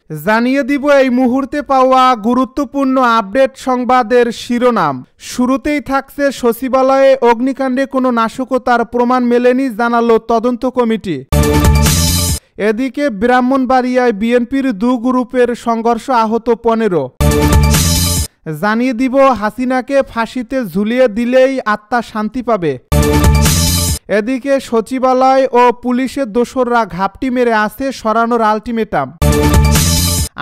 জানিয়ে দিব এই মুহূর্তে পাওয়া গুরুত্বপূর্ণ আপডেট সংবাদের শিরোনাম। শুরুতেই থাকছে সচিবালয়ে অগ্নিকাণ্ডে কোনো নাশকতার প্রমাণ মেলেনি জানালো তদন্ত কমিটি। এদিকে ব্রাহ্মণবাড়িয়ায় বিএনপির দু গ্রুপের সংঘর্ষ, আহত 15। জানিয়ে দিব হাসিনাকে ফাঁসিতে ঝুলিয়ে দিলেই আত্মা শান্তি পাবে। এদিকে সচিবালয় ও পুলিশের দোসররা ঘাপটি মেরে আছে, সরানোর আলটিমেটাম।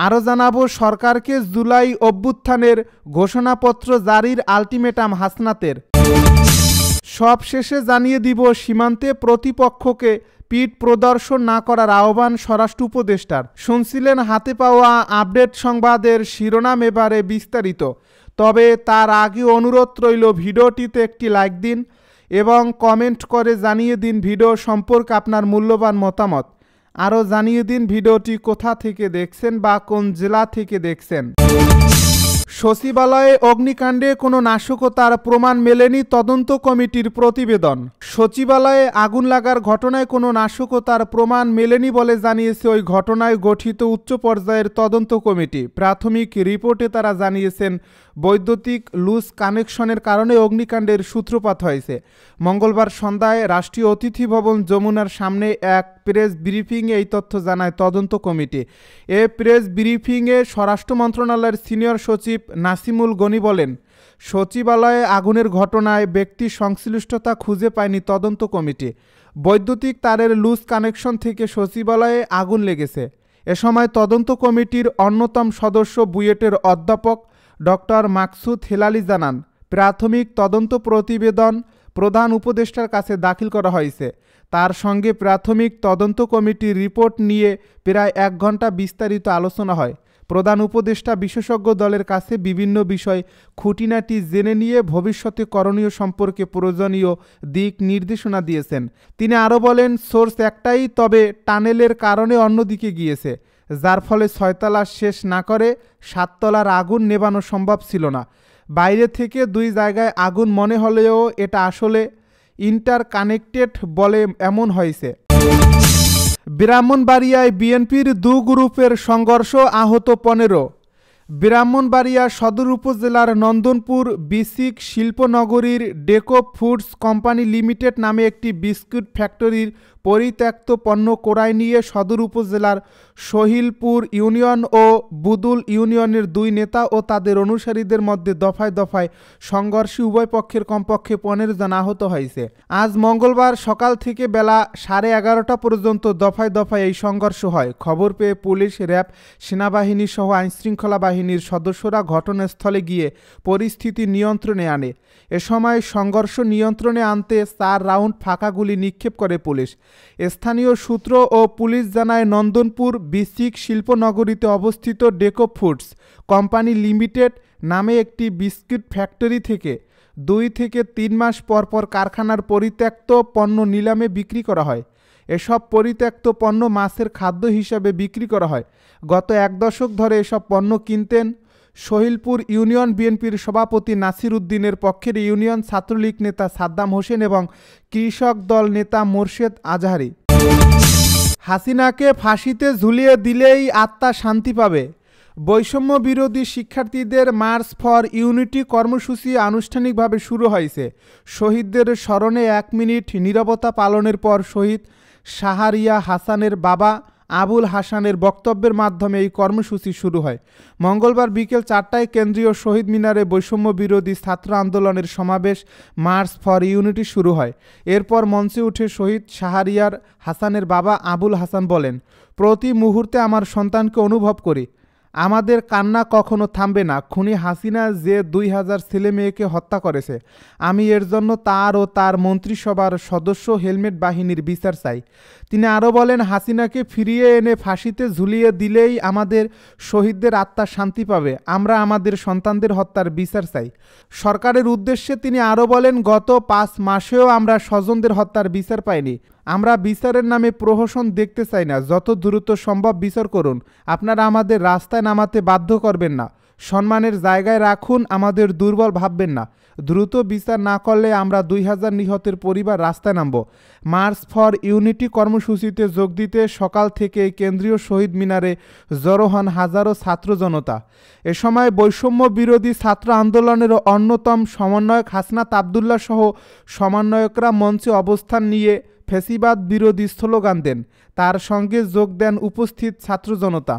আরও জানাবো সরকারকে জুলাই অভ্যুত্থানের ঘোষণাপত্র জারির আলটিমেটাম হাসনাতের। সব শেষে জানিয়ে দিব সীমান্তে প্রতিপক্ষকে পিঠ প্রদর্শন না করার আহ্বান স্বরাষ্ট্র উপদেষ্টার। শুনছিলেন হাতে পাওয়া আপডেট সংবাদের শিরোনাম, এবারে বিস্তারিত। তবে তার আগে অনুরোধ রইল ভিডিওটিতে একটি লাইক দিন এবং কমেন্ট করে জানিয়ে দিন ভিডিও সম্পর্কে আপনার মূল্যবান মতামত। আরও জানিয়ে দিন ভিডিওটি কোথা থেকে দেখছেন বা কোন জেলা থেকে দেখছেন। সচিবালয়ে অগ্নিকাণ্ডে কোনো নাশকতার প্রমাণ মেলেনি তদন্ত কমিটির প্রতিবেদন। সচিবালয়ে আগুন লাগার ঘটনায় কোনো নাশকতার প্রমাণ মেলেনি বলে জানিয়েছে ওই ঘটনায় গঠিত উচ্চ পর্যায়ের তদন্ত কমিটি। প্রাথমিক রিপোর্টে তারা জানিয়েছেন বৈদ্যুতিক লুজ কানেকশনের কারণে অগ্নিকাণ্ডের সূত্রপাত হয়েছে। মঙ্গলবার সন্ধ্যায় রাষ্ট্রীয় অতিথি ভবন যমুনার সামনে এক প্রেস ব্রিফিংয়ে এই তথ্য জানায় তদন্ত কমিটি। এ প্রেস ব্রিফিংয়ে স্বরাষ্ট্র মন্ত্রণালয়ের সিনিয়র সচিব নাসিমুল গনি বলেন, সচিবালয়ে আগুনের ঘটনায় ব্যক্তি সংশ্লিষ্টতা খুঁজে পায়নি তদন্ত কমিটি। বৈদ্যুতিক তারের লুজ কানেকশন থেকে সচিবালয়ে আগুন লেগেছে। এ সময় তদন্ত কমিটির অন্যতম সদস্য বুয়েটের অধ্যাপক ডক্টর মাকসুদ হেলালি জানান, প্রাথমিক তদন্ত প্রতিবেদন প্রধান উপদেষ্টার কাছে দাখিল করা হয়েছে। তার সঙ্গে প্রাথমিক তদন্ত কমিটির রিপোর্ট নিয়ে প্রায় 1 ঘন্টা বিস্তারিত আলোচনা হয়। প্রধান উপদেষ্টা বিশেষজ্ঞ দলের কাছে বিভিন্ন বিষয় খুঁটিনাটি জেনে নিয়ে ভবিষ্যতে করণীয় সম্পর্কে প্রয়োজনীয় দিক নির্দেশনা দিয়েছেন। তিনি আরও বলেন, সোর্স একটাই, তবে টানেলের কারণে অন্যদিকে গিয়েছে, যার ফলে 6 তলা শেষ না করে 7 তলার আগুন নেভানো সম্ভব ছিল না। বাইরে থেকে 2 জায়গায় আগুন মনে হলেও এটা আসলে ইন্টারকানেক্টেড বলে এমন হয়েছে। ব্রাহ্মণবাড়িয়ায় বিএনপির দু গ্রুপের সংঘর্ষ, আহত 15। ব্রাহ্মণবাড়িয়া সদর উপজেলার নন্দনপুর বিসিক শিল্পনগরীর ডেকো ফুডস কোম্পানি লিমিটেড নামে একটি বিস্কুট ফ্যাক্টরির পরিত্যক্ত পণ্য ক্রয় নিয়ে সদর উপজেলার সহিলপুর ইউনিয়ন ও বুদুল ইউনিয়নের 2 নেতা ও তাদের অনুসারীদের মধ্যে দফায় দফায় সংঘর্ষে উভয় পক্ষের কমপক্ষে 15 জন আহত হয়েছে। আজ মঙ্গলবার সকাল থেকে বেলা 11:30 পর্যন্ত দফায় দফায় এই সংঘর্ষ হয়। খবর পেয়ে পুলিশ, র্যাব, সেনাবাহিনী সহ আইনশৃঙ্খলা বাহিনীর সদস্যরা ঘটনাস্থলে গিয়ে পরিস্থিতি নিয়ন্ত্রণে আনে। এ সময় সংঘর্ষ নিয়ন্ত্রণে আনতে 4 রাউন্ড ফাঁকা গুলি নিক্ষেপ করে পুলিশ। স্থানীয় সূত্র ও পুলিশ জানায়, নন্দনপুর বিসিক শিল্পনগরীতে অবস্থিত ডেকো ফুডস কোম্পানি লিমিটেড নামে একটি বিস্কুট ফ্যাক্টরি থেকে 2 থেকে 3 মাস পর পর কারখানার পরিত্যক্ত পণ্য নিলামে বিক্রি করা হয়। এসব পরিত্যক্ত পণ্য মাছের খাদ্য হিসাবে বিক্রি করা হয়। গত 1 দশক ধরে এসব পণ্য কিনতেন সহিলপুর ইউনিয়ন বিএনপির সভাপতি নাসির উদ্দিনের পক্ষের ইউনিয়ন ছাত্রলীগ নেতা সাদ্দাম হোসেন এবং কৃষক দল নেতা মোর্শেদ আজহারি। হাসিনাকে ফাঁসিতে ঝুলিয়ে দিলেই আত্মা শান্তি পাবে। বৈষম্য বিরোধী শিক্ষার্থীদের মার্চ ফর ইউনিটি কর্মসূচি আনুষ্ঠানিকভাবে শুরু হয়েছে। শহীদদের স্মরণে 1 মিনিট নীরবতা পালনের পর শহীদ শাহরিয়া হাসানের বাবা আবুল হাসানের বক্তব্যের মাধ্যমে এই কর্মসূচি শুরু হয়। মঙ্গলবার বিকেল 4টায় কেন্দ্রীয় শহীদ মিনারে বৈষম্য বিরোধী ছাত্র আন্দোলনের সমাবেশ মার্চ ফর ইউনিটি শুরু হয়। এরপর মঞ্চে উঠে শহীদ শাহরিয়ার হাসানের বাবা আবুল হাসান বলেন, প্রতি মুহূর্তে আমার সন্তানকে অনুভব করি। আমাদের কান্না কখনো থামবে না। খুনি হাসিনা যে 2000 ছেলে মেয়েকে হত্যা করেছে, আমি এর জন্য তার ও তার মন্ত্রিসভার সদস্য হেলমেট বাহিনীর বিচার চাই। তিনি আরও বলেন, হাসিনাকে ফিরিয়ে এনে ফাঁসিতে ঝুলিয়ে দিলেই আমাদের শহীদদের আত্মা শান্তি পাবে। আমরা আমাদের সন্তানদের হত্যার বিচার চাই। সরকারের উদ্দেশ্যে তিনি আরও বলেন, গত 5 মাসেও আমরা স্বজনদের হত্যার বিচার পাইনি। আমরা বিচারের নামে প্রহসন দেখতে চাই না। যত দ্রুত সম্ভব বিচার করুন। আপনারা আমাদের রাস্তায় নামাতে বাধ্য করবেন না। সম্মানের জায়গায় রাখুন, আমাদের দুর্বল ভাববেন না। দ্রুত বিচার না করলে আমরা 2000 নিহতের পরিবার রাস্তায় নামব। মার্চ ফর ইউনিটি কর্মসূচিতে যোগ দিতে সকাল থেকে কেন্দ্রীয় শহীদ মিনারে জড়ো হন হাজারো ছাত্র জনতা। এ সময় বৈষম্য বিরোধী ছাত্র আন্দোলনের অন্যতম সমন্বয়ক হাসনাত আবদুল্লাহ সহ সমন্বয়করা মঞ্চে অবস্থান নিয়ে ফ্যাসিবাদ বিরোধী স্লোগান দেন। তার সঙ্গে যোগ দেন উপস্থিত ছাত্র জনতা।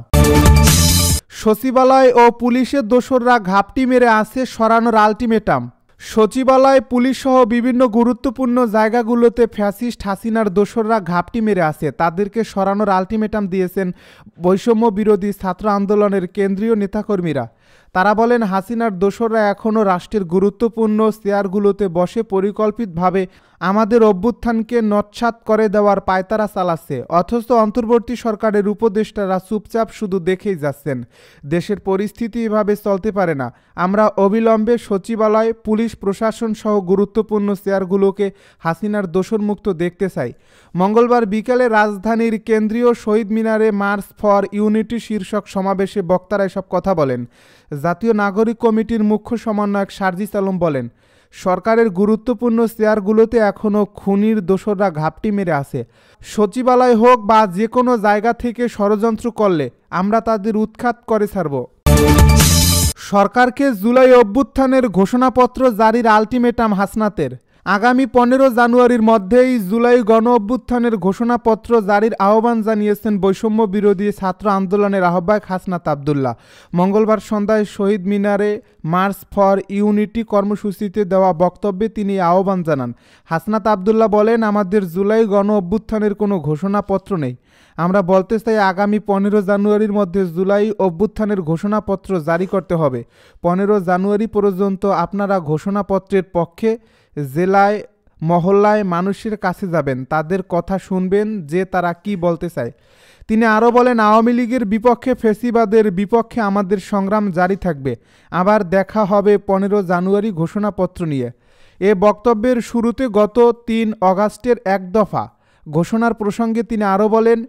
সচিবালয় ও পুলিশের দোসররা ঘাপটি মেরে আছে সরানোর আলটিমেটাম। সচিবালয়, পুলিশ সহ বিভিন্ন গুরুত্বপূর্ণ জায়গাগুলোতে ফ্যাসিস্ট হাসিনার দোসররা ঘাপটি মেরে আছে, তাদেরকে সরানোর আলটিমেটাম দিয়েছেন বৈষম্য বিরোধী ছাত্র আন্দোলনের কেন্দ্রীয় নেতাকর্মীরা। তারা বলেন, হাসিনার দোসররা এখনও রাষ্ট্রের গুরুত্বপূর্ণ চেয়ারগুলোতে বসে পরিকল্পিতভাবে আমাদের অভ্যুত্থানকে নস্যাৎ করে দেওয়ার পায়তারা চালাচ্ছে, অথচ অন্তর্বর্তী সরকারের উপদেষ্টারা চুপচাপ শুধু দেখেই যাচ্ছেন। দেশের পরিস্থিতি এভাবে চলতে পারে না। আমরা অবিলম্বে সচিবালয়, পুলিশ প্রশাসন সহ গুরুত্বপূর্ণ চেয়ারগুলোকে হাসিনার দোসরমুক্ত দেখতে চাই। মঙ্গলবার বিকেলে রাজধানীর কেন্দ্রীয় শহীদ মিনারে মার্চ ফর ইউনিটি শীর্ষক সমাবেশে বক্তারা এসব কথা বলেন। জাতীয় নাগরিক কমিটির মুখ্য সমন্বয়ক সার্জিস আলম বলেন, সরকারের গুরুত্বপূর্ণ চেয়ারগুলোতে এখনও খুনির দোসররা ঘাপটি মেরে আছে। সচিবালয় হোক বা যে কোনো জায়গা থেকে ষড়যন্ত্র করলে আমরা তাদের উৎখাত করে ছাড়ব। সরকারকে জুলাই অভ্যুত্থানের ঘোষণাপত্র জারির আলটিমেটাম হাসনাতের। আগামী 15 জানুয়ারির মধ্যেই জুলাই গণ অভ্যুত্থানের ঘোষণাপত্র জারির আহ্বান জানিয়েছেন বৈষম্য বিরোধী ছাত্র আন্দোলনের আহ্বায়ক হাসনাত আবদুল্লাহ। মঙ্গলবার সন্ধ্যায় শহীদ মিনারে মার্চ ফর ইউনিটি কর্মসূচিতে দেওয়া বক্তব্যে তিনি আহ্বান জানান। হাসনাত আবদুল্লাহ বলেন, আমাদের জুলাই গণ অভ্যুত্থানের কোনো ঘোষণাপত্র নেই। আমরা বলতে চাই, আগামী 15 জানুয়ারির মধ্যে জুলাই অভ্যুত্থানের ঘোষণাপত্র জারি করতে হবে। 15 জানুয়ারি পর্যন্ত আপনারা ঘোষণাপত্রের পক্ষে জেলায় মহল্লায় মানুষের কাছে যাবেন, তাদের কথা শুনবেন যে তারা কি বলতে চায়। তিনি আরও বলেন, আওয়ামী লীগের বিপক্ষে, ফ্যাসিবাদের বিপক্ষে আমাদের সংগ্রাম জারি থাকবে। আবার দেখা হবে 15 জানুয়ারি ঘোষণাপত্র নিয়ে। এ বক্তব্যের শুরুতে গত 3 অগাস্টের এক দফা ঘোষণার প্রসঙ্গে তিনি আরও বলেন,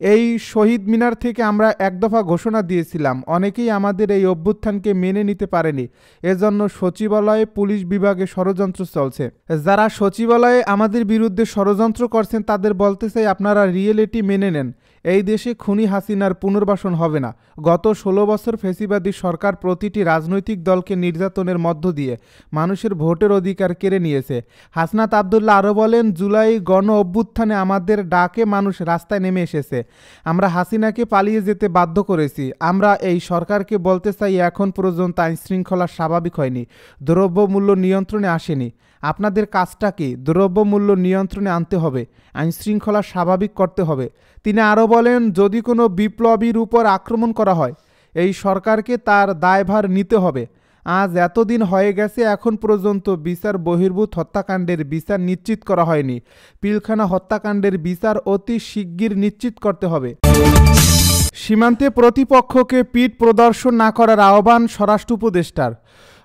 এই শহীদ মিনার থেকে আমরা এক দফা ঘোষণা দিয়েছিলাম, অনেকেই আমাদের এই অভ্যুত্থানকে মেনে নিতে পারেনি। এজন্য সচিবালয়ে, পুলিশ বিভাগে ষড়যন্ত্র চলছে। যারা সচিবালয়ে আমাদের বিরুদ্ধে ষড়যন্ত্র করছেন তাদের বলতে চাই, আপনারা রিয়েলিটি মেনে নেন। এই দেশে খুনি হাসিনার পুনর্বাসন হবে না। গত 16 বছর ফ্যাসিবাদী সরকার প্রতিটি রাজনৈতিক দলকে নির্যাতনের মধ্য দিয়ে মানুষের ভোটের অধিকার কেড়ে নিয়েছে। হাসনাত আবদুল্লাহ আরও বলেন, জুলাই গণ অভ্যুত্থানে আমাদের ডাকে মানুষ রাস্তায় নেমে এসেছে। আমরা হাসিনাকে পালিয়ে যেতে বাধ্য করেছি। আমরা এই সরকারকে বলতে চাই, এখন পর্যন্ত আইনশৃঙ্খলা স্বাভাবিক হয়নি, দ্রব্যমূল্য নিয়ন্ত্রণে আসেনি। আপনাদের কাজটা কি? দ্রব্যমূল্য নিয়ন্ত্রণে আনতে হবে, আইনশৃঙ্খলা স্বাভাবিক করতে হবে। তিনি আরও বলেন, যদি কোনো বিপ্লবীর উপর আক্রমণ করা হয়, এই সরকারকে তার দায়ভার নিতে হবে। আজ এতদিন হয়ে গেছে, এখন পর্যন্ত বিচার বহির্ভূত হত্যাকাণ্ডের বিচার নিশ্চিত করা হয়নি। পিলখানা হত্যাকাণ্ডের বিচার অতি শিগগির নিশ্চিত করতে হবে। সীমান্তে প্রতিপক্ষকে পিঠ প্রদর্শন না করার আহ্বান স্বরাষ্ট্র উপদেষ্টার।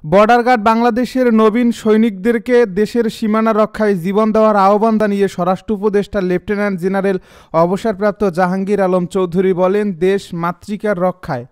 বর্ডার গার্ড বাংলাদেশের নবীন সৈনিকদেরকে দেশের সীমানা রক্ষায় জীবন দেওয়ার আহ্বান জানিয়ে স্বরাষ্ট্র উপদেষ্টা লেফটেন্যান্ট জেনারেল অবসরপ্রাপ্ত জাহাঙ্গীর আলম চৌধুরী বলেন, দেশ মাতৃকার রক্ষায়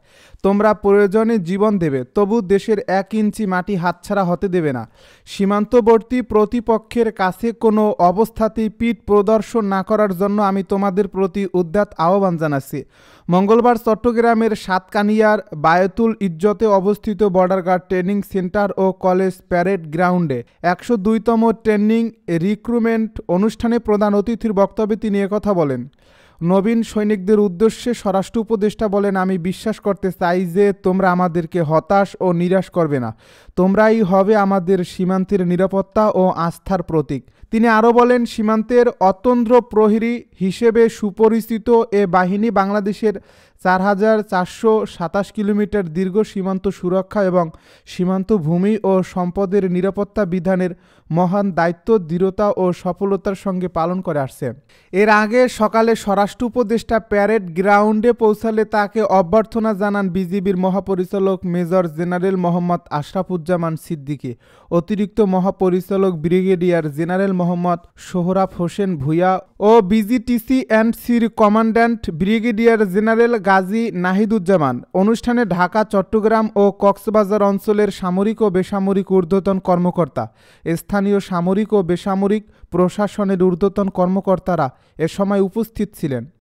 তোমরা প্রয়োজনে জীবন দেবে, তবু দেশের 1 ইঞ্চি মাটি হাতছাড়া হতে দেবে না। সীমান্তবর্তী প্রতিপক্ষের কাছে কোনো অবস্থাতেই পিঠ প্রদর্শন না করার জন্য আমি তোমাদের প্রতি উদাত্ত আহ্বান জানাচ্ছি। মঙ্গলবার চট্টগ্রামের সাতকানিয়ার বায়তুল ইজ্জতে অবস্থিত বর্ডার গার্ড ট্রেনিং সেন্টার ও কলেজ প্যারেড গ্রাউন্ডে 102তম ট্রেনিং রিক্রুটমেন্ট অনুষ্ঠানে প্রধান অতিথির বক্তব্যে তিনি একথা বলেন। নবীন সৈনিকদের উদ্দেশ্যে স্বরাষ্ট্র উপদেষ্টা বলেন, আমি বিশ্বাস করতে চাই যে তোমরা আমাদেরকে হতাশ ও নিরাশ করবে না। তোমরাই হবে আমাদের সীমান্তের নিরাপত্তা ও আস্থার প্রতীক। তিনি আরও বলেন, সীমান্তের অতন্দ্র প্রহরী হিসেবে সুপরিচিত এ বাহিনী বাংলাদেশের 4427 কিলোমিটার দীর্ঘ সীমান্ত সুরক্ষা এবং সীমান্ত ভূমি ও সম্পদের নিরাপত্তা বিধানের মহান দায়িত্ব দৃঢ়তা ও সফলতার সঙ্গে পালন করে আসছে। এর আগে সকালে স্বরাষ্ট্র উপদেষ্টা প্যারেড গ্রাউন্ডে পৌঁছালে তাকে অভ্যর্থনা জানান বিজিবির মহাপরিচালক মেজর জেনারেল মোহাম্মদ আশরাফুজ্জামান সিদ্দিকী, অতিরিক্ত মহাপরিচালক ব্রিগেডিয়ার জেনারেল মোহাম্মদ সোহরাব হোসেন ভূঁইয়া ও বিজিটিসি অ্যান্ড সির commandant brigadier general Gazi Nahiduzzaman. অনুষ্ঠানে ঢাকা, চট্টগ্রাম ও কক্সবাজার অঞ্চলের সামরিক ও বেসামরিক ঊর্ধ্বতন কর্মকর্তা, স্থানীয় সামরিক ও বেসামরিক প্রশাসনের ঊর্ধ্বতন কর্মকর্তারা এ সময় উপস্থিত ছিলেন।